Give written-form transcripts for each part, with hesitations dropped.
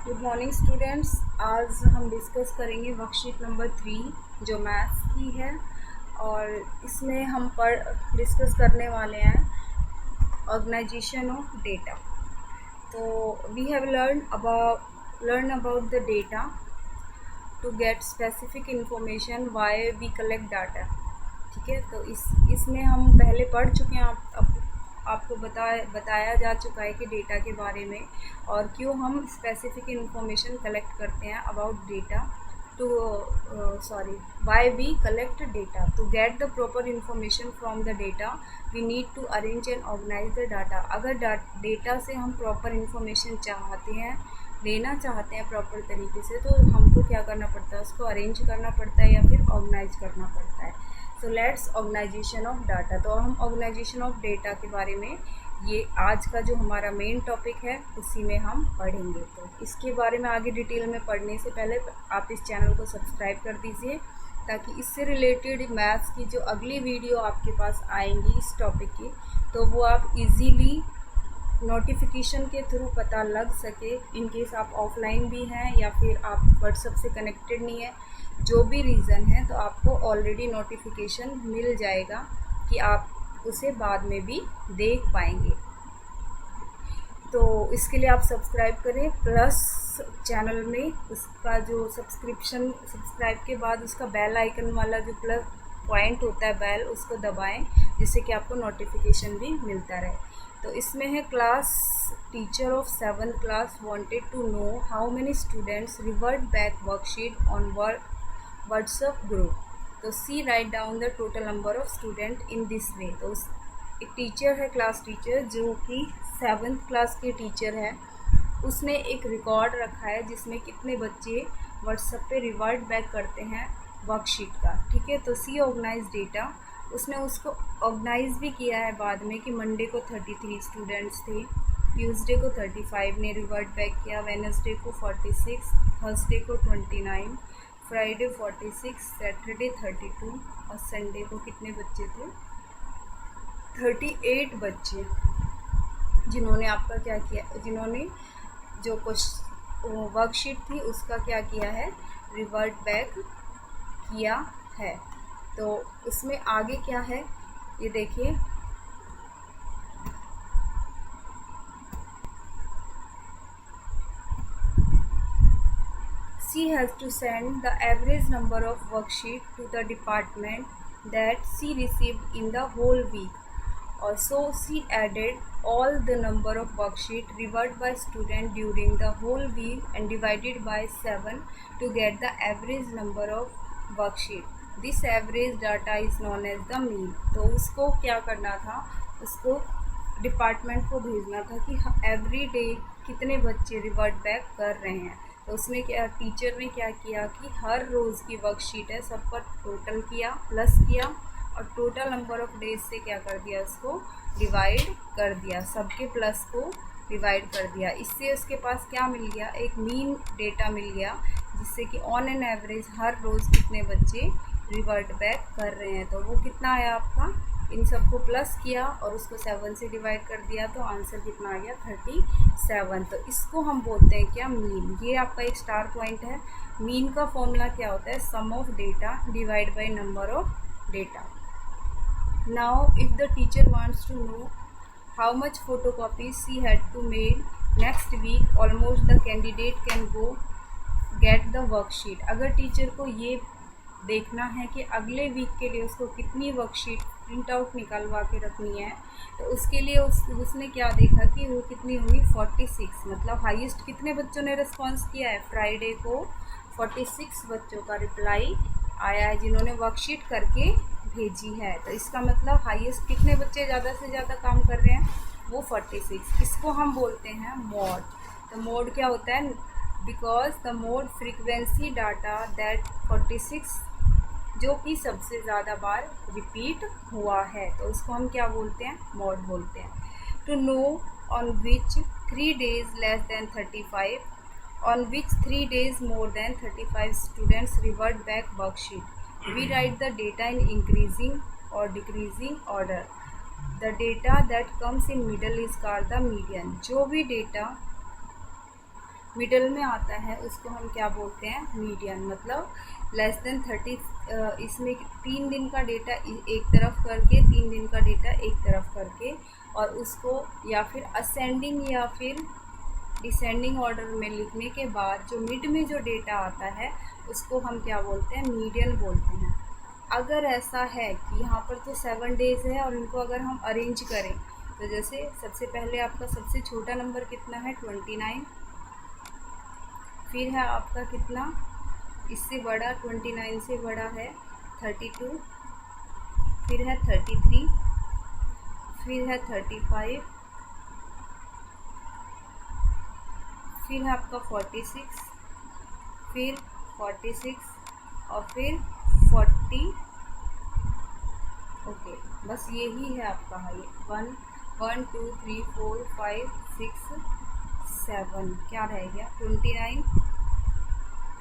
Good morning students. आज हम discuss करेंगे वर्कशीट नंबर 3 जो मैथ्स की है और इसमें हम डिस्कस करने वाले हैं ऑर्गेनाइजेशन ऑफ डेटा। तो we have learn about the data to get specific information why we collect data. ठीक है, तो इसमें हम पहले पढ़ चुके हैं। आपको बताया जा चुका है कि डेटा के बारे में और क्यों हम स्पेसिफिक इंफॉर्मेशन कलेक्ट करते हैं about data to why we collect data to get the proper information from the data we need to arrange and organise the data. अगर डेटा से हम प्रॉपर इंफॉर्मेशन लेना चाहते हैं प्रॉपर तरीके से, तो हमको क्या करना पड़ता है, उसको अरेंज करना पड़ता है या फिर ऑर्गेनाइज करना पड़ता है। So let's organisation of data. तो हम ऑर्गेनाइजेशन ऑफ डेटा के बारे में ये आज का जो हमारा मेन टॉपिक है उसी में हम पढ़ेंगे। तो इसके बारे में आगे डिटेल में पढ़ने से पहले आप इस चैनल को सब्सक्राइब कर दीजिए ताकि इससे रिलेटेड मैथ्स की जो अगली वीडियो आपके पास आएंगी इस टॉपिक की, तो वो आप इजीली नोटिफिकेशन के थ्रू पता लग सके। इन केस आप ऑफलाइन भी हैं या फिर आप व्हाट्सएप से कनेक्टेड नहीं है, जो भी रीज़न है, तो आपको ऑलरेडी नोटिफिकेशन मिल जाएगा कि आप उसे बाद में भी देख पाएंगे। तो इसके लिए आप सब्सक्राइब करें, प्लस चैनल में उसका जो सब्सक्राइब के बाद उसका बेल आइकन वाला जो प्लस पॉइंट होता है बेल, उसको दबाएं जिससे कि आपको नोटिफिकेशन भी मिलता रहे। तो इसमें है class teacher of 7th class wanted to know how many students revert back worksheet on WhatsApp group. तो see write down the total number of student in this way. तो एक टीचर है, क्लास टीचर, जो कि 7th class के teacher है, उसने एक रिकॉर्ड रखा है जिसमें कितने बच्चे व्हाट्सएप पे रिवर्ट बैक करते हैं वर्कशीट का। ठीक है, तो सी ऑर्गेनाइज डेटा, उसने उसको ऑर्गेनाइज भी किया है बाद में कि मंडे को 33 स्टूडेंट्स थे, ट्यूसडे को 35 ने रिवर्ट बैक किया, वेडनेसडे को 46, थर्सडे को 29, फ्राइडे 46, सैटरडे 32 और संडे को कितने बच्चे थे, 38 बच्चे, जिन्होंने आपका क्या किया, जिन्होंने जो वर्कशीट थी उसका क्या किया है, रिवर्ट बैक किया है। तो उसमें आगे क्या है ये देखिए, she has to send the average number of worksheet to the department that she received in the whole week. Also, she added all the number of worksheet revert by student during the whole week and divided by 7 to get the average number of worksheet. This average data is known as the mean. तो उसको क्या करना था, उसको department को भेजना था कि एवरी डे कितने बच्चे रिवर्ट बैक कर रहे हैं। तो उसमें क्या, टीचर ने क्या किया कि हर रोज़ की वर्कशीट है सबका टोटल किया, प्लस किया और टोटल नंबर ऑफ डेज से क्या कर दिया, उसको डिवाइड कर दिया, सबके प्लस को डिवाइड कर दिया। इससे उसके पास क्या मिल गया, एक मीन डेटा मिल गया, जिससे कि ऑन एन एवरेज हर रोज़ कितने बच्चे रिवर्ट बैक कर रहे हैं। तो वो कितना आया आपका, इन सबको प्लस किया और उसको 7 से डिवाइड कर दिया, तो आंसर कितना आ गया, 37। तो इसको हम बोलते हैं क्या, मीन। ये आपका एक स्टार पॉइंट है। मीन का फॉर्मूला क्या होता है, sum of data divide by number of data. Now if the teacher wants to know how much photocopies she had to make next week, almost the candidate can go get the worksheet। अगर teacher को ये देखना है कि अगले week के लिए उसको कितनी वर्कशीट प्रिंट आउट निकलवा के रखनी है, तो उसके लिए उसने क्या देखा कि वो कितनी होंगी, 46। मतलब हाईएस्ट कितने बच्चों ने रिस्पॉन्स किया है, फ्राइडे को 46 बच्चों का रिप्लाई आया है जिन्होंने वर्कशीट करके भेजी है। तो इसका मतलब हाईएस्ट कितने बच्चे ज़्यादा से ज़्यादा काम कर रहे हैं, वो 46। इसको हम बोलते हैं मोड। तो मोड क्या होता है, because the mode frequency data that 46 जो कि सबसे ज़्यादा बार रिपीट हुआ है, तो उसको हम क्या बोलते हैं, मोड बोलते हैं। To know on which 3 days less than 35, on which 3 days more than 35 students revert back worksheet, we write the data in increasing और decreasing order. The data that comes in middle is called the median. जो भी data middle में आता है उसको हम क्या बोलते हैं, मीडियन। मतलब लेस देन 30, इसमें 3 दिन का डेटा एक तरफ करके, 3 दिन का डेटा एक तरफ करके, और उसको या फिर असेंडिंग या फिर डिसेंडिंग ऑर्डर में लिखने के बाद जो मिड में जो डेटा आता है उसको हम क्या बोलते हैं, मीडियन बोलते हैं। अगर ऐसा है कि यहाँ पर तो 7 डेज़ है और इनको अगर हम अरेंज करें तो जैसे सबसे पहले आपका सबसे छोटा नंबर कितना है, 29, फिर है आपका कितना, इससे बड़ा 29 से बड़ा है 32, फिर है 33, फिर है 35, फिर है आपका 46, फिर 46 और फिर 40। ओके, बस यही है आपका हाई। 1 2 3 4 5 6 7, क्या रह गया, 29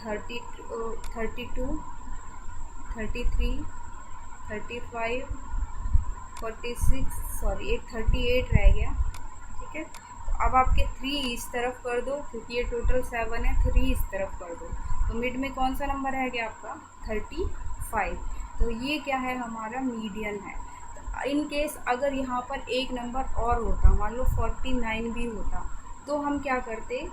32 33 35 46, सॉरी एक 38 रह गया। ठीक है, तो अब आपके 3 इस तरफ कर दो, क्योंकि ये टोटल 7 है, 3 इस तरफ कर दो, तो मिड में कौन सा नंबर रह गया आपका, 35। तो ये क्या है, हमारा मीडियन है। तो इन केस अगर यहाँ पर एक नंबर और होता, मान लो 49 भी होता, तो हम क्या करते,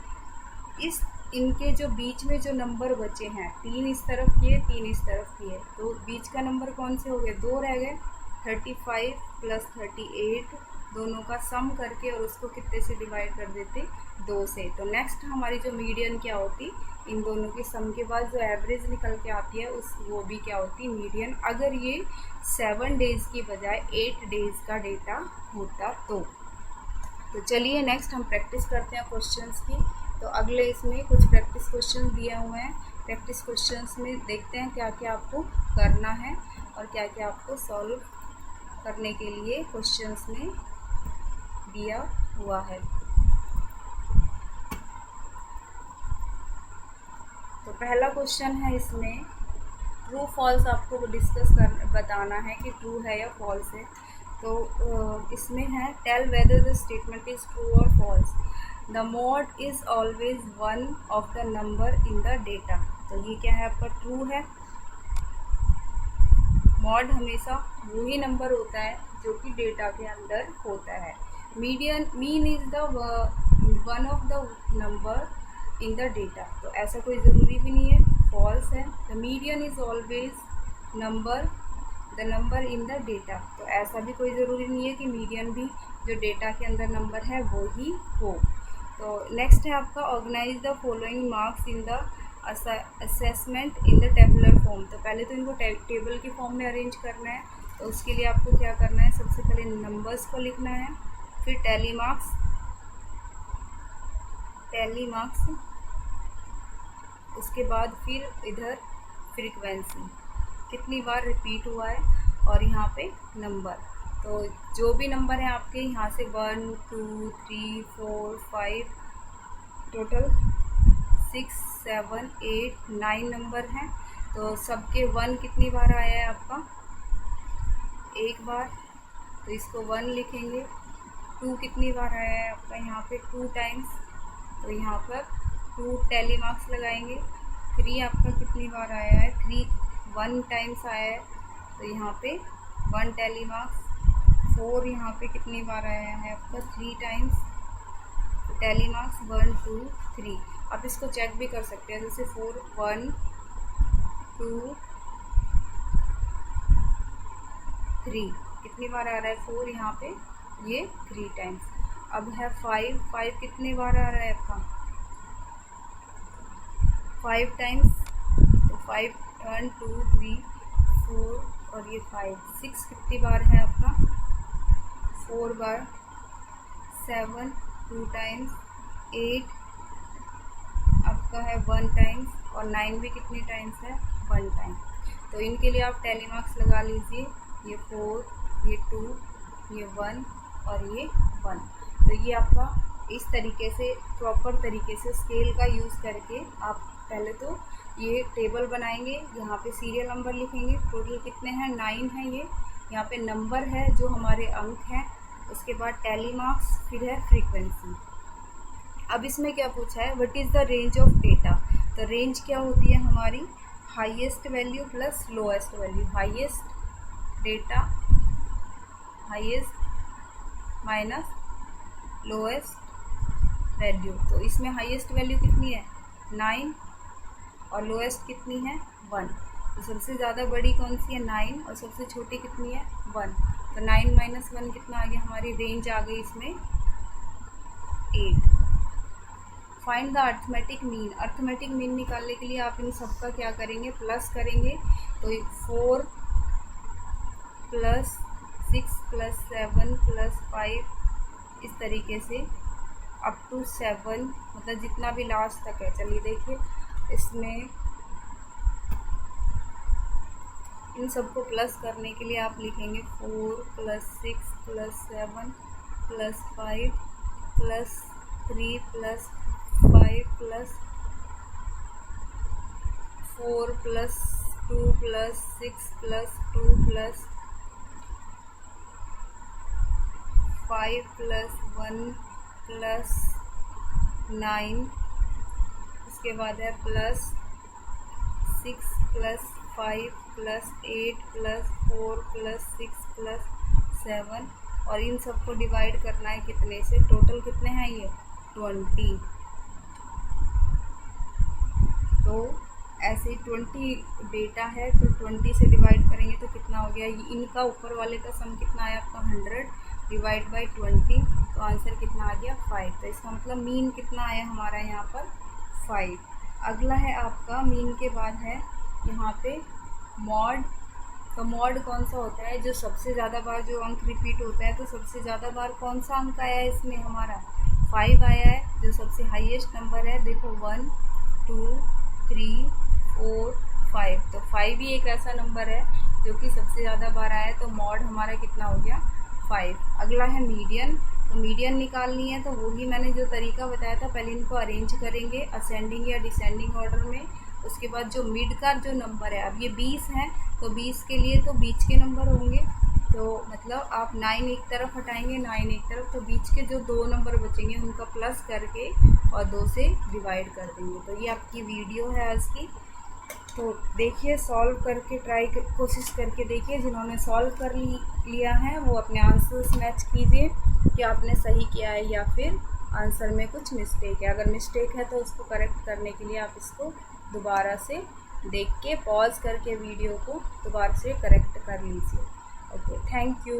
इस इनके जो बीच में जो नंबर बचे हैं, 3 इस तरफ किए, 3 इस तरफ किए, तो बीच का नंबर कौन से हो गए, 2 रह गए। 35 प्लस 38 दोनों का सम करके और उसको कितने से डिवाइड कर देते, 2 से। तो नेक्स्ट हमारी जो मीडियन क्या होती, इन दोनों के सम के बाद जो एवरेज निकल के आती है उस वो भी क्या होती, मीडियन। अगर ये 7 डेज़ की बजाय 8 डेज़ का डेटा होता तो चलिए नेक्स्ट हम प्रैक्टिस करते हैं क्वेश्चंस की। तो अगले इसमें कुछ प्रैक्टिस क्वेश्चन दिए हुए हैं। प्रैक्टिस क्वेश्चंस में देखते हैं क्या क्या आपको करना है और क्या क्या आपको सॉल्व करने के लिए क्वेश्चंस में दिया हुआ है। तो पहला क्वेश्चन है, इसमें ट्रू फॉल्स आपको डिस्कस बताना है कि ट्रू है या फॉल्स है। तो इसमें है, tell whether the statement is true और false. The mode is always one of the number in the data. तो ये क्या है आपका, ट्रू है। मॉड हमेशा वही नंबर होता है जो कि डेटा के अंदर होता है। Mean is the one of the number in the data. तो ऐसा कोई ज़रूरी भी नहीं है, फॉल्स है। The median is always the number in the data. तो ऐसा भी कोई ज़रूरी नहीं है कि मीडियन भी जो डेटा के अंदर नंबर है वो ही हो। तो नेक्स्ट है आपका, organise the following marks in the assessment in the tabular form. तो पहले तो इनको टेबल के फॉर्म में अरेंज करना है। तो उसके लिए आपको क्या करना है, सबसे पहले नंबर्स को लिखना है, फिर टैली मार्क्स, उसके बाद फिर इधर फ्रीक्वेंसी कितनी बार रिपीट हुआ है और यहाँ पे नंबर। तो जो भी नंबर है आपके यहाँ से 1 2 3 4 5 टोटल 6 7 8 9 नंबर हैं। तो सबके 1 कितनी बार आया है आपका, एक बार, तो इसको 1 लिखेंगे। 2 कितनी बार आया है आपका, यहाँ पे 2 टाइम्स, तो यहाँ पर 2 टैली मार्क्स लगाएंगे। 3 आपका कितनी बार आया है, 3 1 टाइम्स आया है, तो यहाँ पे 1 टैली मार्क्स। 4 यहाँ पे कितनी बार आया है आपका, 3 टाइम्स, तो टैली मार्क्स 1 2 3। आप इसको चेक भी कर सकते हैं, जैसे 4 1 2 3 कितनी बार आ रहा है, 4 यहाँ पे ये 3 टाइम्स। अब है 5 कितनी बार आ रहा है आपका, 5 टाइम्स, तो 5 1 2 3 4 और ये 5। 6 कितनी बार है आपका, 4 बार। 7 2 टाइम्स, 8 आपका है 1 टाइम्स, और 9 भी कितनी टाइम्स है, 1 टाइम। तो इनके लिए आप टैली मार्क्स लगा लीजिए, ये 4, ये 2, ये 1 और ये 1। तो ये आपका इस तरीके से प्रॉपर तरीके से स्केल का यूज़ करके आप पहले तो ये टेबल बनाएंगे। यहाँ पे सीरियल नंबर लिखेंगे, टोटल कितने हैं, 9 है। ये यहाँ पे नंबर है जो हमारे अंक हैं, उसके बाद टैली मार्क्स, फिर है फ्रीक्वेंसी। अब इसमें क्या पूछा है, what is the range of data. तो रेंज क्या होती है हमारी, highest value plus lowest value, highest data, highest minus lowest value. तो इसमें हाईएस्ट वैल्यू कितनी है 9 और लोएस्ट कितनी है 1। तो सबसे ज़्यादा बड़ी कौन सी है 9 और सबसे छोटी कितनी है 1। तो 9 माइनस 1 कितना आ गया, हमारी रेंज आ गई इसमें 8। Find the arithmetic mean. Arithmetic mean निकालने के लिए आप इन सबका क्या करेंगे, प्लस करेंगे। तो 4 प्लस 6 प्लस 7 प्लस 5 इस तरीके से अप टू 7, मतलब जितना भी लास्ट तक है। चलिए देखिए, इसमें इन सबको प्लस करने के लिए आप लिखेंगे 4 plus 6 plus 7 plus 5 plus 3 plus 5 plus 4 plus 2 plus 6 plus 2 plus 5 plus 1 plus 9, इसके बाद है plus 6 plus 5 plus 8 plus 4 plus 6 plus 7, और इन सबको डिवाइड करना है कितने से, टोटल कितने हैं ये 20। तो ऐसे 20 डेटा है, तो 20 से डिवाइड करेंगे तो कितना हो गया, इनका ऊपर वाले का सम कितना आया आपका 100 डिवाइड बाई 20, तो आंसर कितना आ गया 5। तो इसका मतलब मीन कितना आया हमारा यहाँ पर 5। अगला है आपका मीन के बाद है यहाँ पे मॉड। तो मॉड कौन सा होता है, जो सबसे ज़्यादा बार जो अंक रिपीट होता है। तो सबसे ज़्यादा बार कौन सा अंक आया है इसमें हमारा 5 आया है, जो सबसे हाईएस्ट नंबर है। देखो 1 2 3 4 5, तो 5 ही एक ऐसा नंबर है जो कि सबसे ज़्यादा बार आया है। तो मॉड हमारा कितना हो गया 5। अगला है मीडियन। तो मीडियन निकालनी है तो वही मैंने जो तरीका बताया था, पहले इनको अरेंज करेंगे असेंडिंग या डिसेंडिंग ऑर्डर में। उसके बाद जो मिड का जो नंबर है, अब ये 20 है तो 20 के लिए तो बीच के नंबर होंगे। तो मतलब आप 9 एक तरफ हटाएंगे, 9 एक तरफ, तो बीच के जो 2 नंबर बचेंगे उनका प्लस करके और 2 से डिवाइड कर देंगे। तो ये आपकी वीडियो है आज की। तो देखिए, सॉल्व करके कोशिश करके देखिए। जिन्होंने सॉल्व कर लिया है वो अपने आंसर्स मैच कीजिए कि आपने सही किया है या फिर आंसर में कुछ मिस्टेक है। अगर मिस्टेक है तो उसको करेक्ट करने के लिए आप इसको दोबारा से देख के पॉज करके वीडियो को दोबारा से करेक्ट कर लीजिए। Okay, thank you.